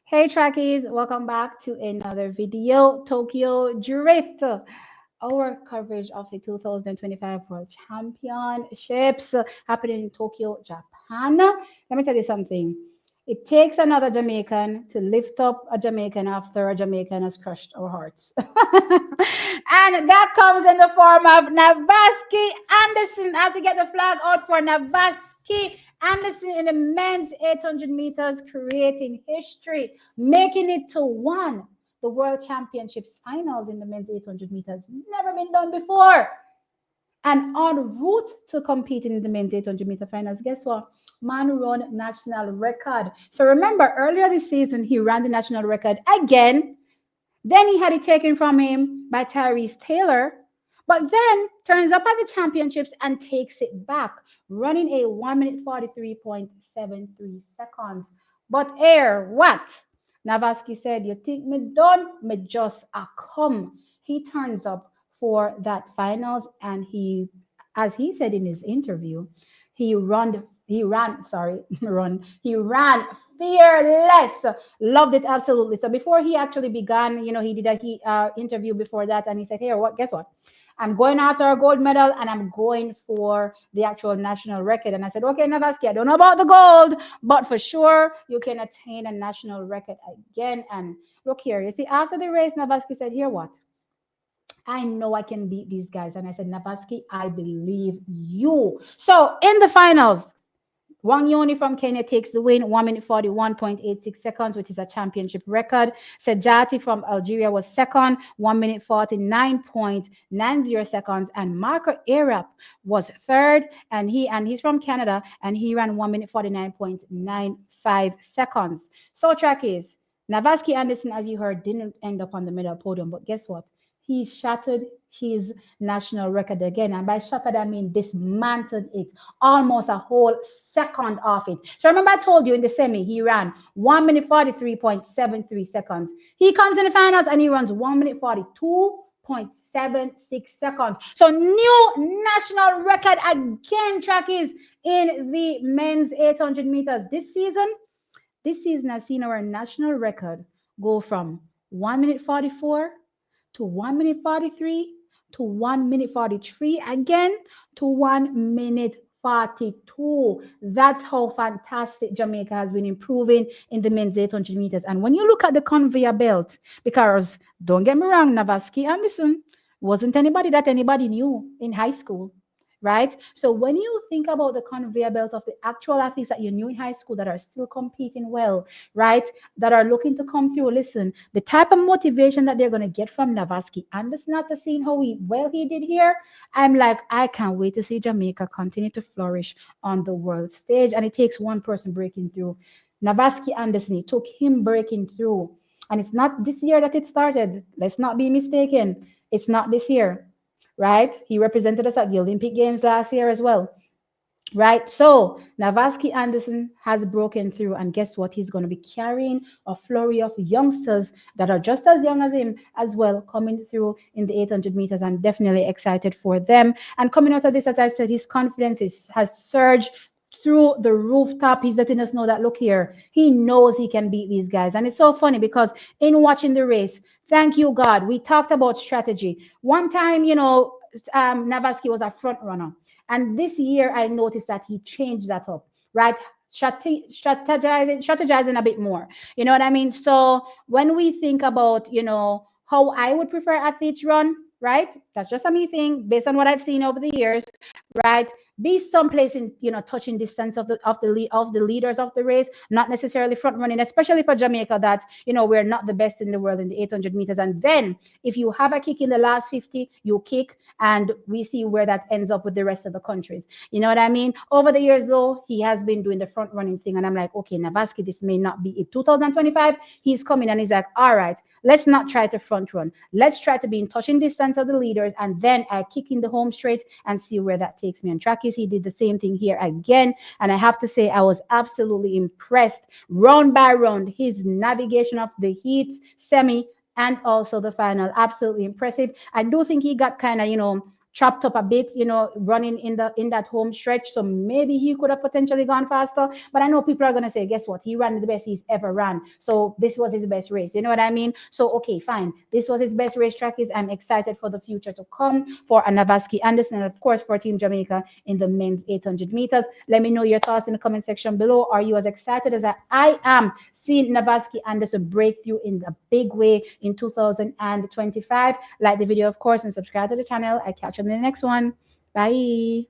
Hey trackies, welcome back to another video. Tokyo Drift, our coverage of the 2025 World Championships happening in Tokyo, Japan. Let me tell you something. It takes another Jamaican to lift up a Jamaican after a Jamaican has crushed our hearts. And that comes in the form of Navasky Anderson. I have to get the flag out for Navasky Anderson in the men's 800 meters, creating history, making it to one. The World Championships finals in the men's 800 meters. Never been done before. And en route to competing in the men's 800-meter finals, guess what? Man run national record. So remember, earlier this season, he ran the national record again. Then he had it taken from him by Tyrese Taylor. But then turns up at the championships and takes it back, running a 1 minute 43.73 seconds. But air, what? Navasky said, you think me done? Me just a come. He turns up for that finals and he, as he said in his interview, he ran fearless. Loved it absolutely. So before he actually began, he did a interview before that, and he said, "Here, what? Guess what? I'm going after a gold medal, and I'm going for the actual national record." And I said, "Okay, Navasky, I don't know about the gold, but for sure you can attain a national record again." And look here, you see, after the race, Navasky said, "Here, what? I know I can beat these guys." And I said, Navasky, I believe you. So in the finals, Wang Yoni from Kenya takes the win, 1 minute 41.86 seconds, which is a championship record. Sejati from Algeria was second, 1 minute 49.90 seconds. And Marco Arap was third, and he's from Canada, and he ran 1 minute 49.95 seconds. So track is Navasky Anderson, as you heard, didn't end up on the medal podium, but guess what? He shattered his national record again. And by shattered, I mean dismantled it, almost a whole second off it. So remember, I told you in the semi, he ran 1 minute 43.73 seconds. He comes in the finals and he runs 1 minute 42.76 seconds. So new national record again, trackies, in the men's 800 meters this season. This season has seen our national record go from 1 minute 44 to 1 minute 43 to 1 minute 43 again to 1 minute 42. That's how fantastic Jamaica has been improving in the men's 800 meters. And when you look at the conveyor belt, because don't get me wrong, Navasky Anderson wasn't anybody that anybody knew in high school, right? So when you think about the conveyor belt of the actual athletes that you knew in high school that are still competing well, right, that are looking to come through, listen, the type of motivation that they're going to get from Navasky Anderson after seeing how well he did here, I'm like, I can't wait to see Jamaica continue to flourish on the world stage. And it takes one person breaking through. Navasky Anderson, it took him breaking through. And it's not this year that it started. Let's not be mistaken. It's not this year, right? He represented us at the Olympic Games last year as well, right? So Navasky Anderson has broken through, and guess what? He's going to be carrying a flurry of youngsters that are just as young as him as well coming through in the 800 meters. I'm definitely excited for them. And coming out of this, as I said, his confidence has surged through the rooftop. He's letting us know that, look here, he knows he can beat these guys. And it's so funny because in watching the race, thank you, God, we talked about strategy. One time, Navasky was a front runner. And this year, I noticed that he changed that up, right? Strategizing a bit more. You know what I mean? So when we think about, how I would prefer athletes run, right? That's just a me thing based on what I've seen over the years, right? Be someplace in touching distance of the leaders of the race, not necessarily front running, especially for Jamaica that we're not the best in the world in the 800 meters. And then if you have a kick in the last 50, you kick, and we see where that ends up with the rest of the countries. You know what I mean? Over the years, though, he has been doing the front running thing, and I'm like, okay, Navasky, this may not be it. 2025, he's coming and he's like, all right, let's not try to front run. Let's try to be in touching distance of the leaders, and then I kick in the home straight and see where that takes me. And trackies, he did the same thing here again, and I have to say I was absolutely impressed round by round. His navigation of the heat, semi, and also the final, absolutely impressive. I do think he got kind of chopped up a bit, running in that home stretch. So maybe he could have potentially gone faster. But I know people are gonna say, guess what? He ran the best he's ever ran. So this was his best race. You know what I mean? So okay, fine. This was his best racetrack. Is I'm excited for the future to come for Navasky Anderson, and of course for Team Jamaica in the men's 800 meters. Let me know your thoughts in the comment section below. Are you as excited as I am seeing Navasky Anderson break through in a big way in 2025? Like the video, of course, and subscribe to the channel. I catch you on the next one. Bye.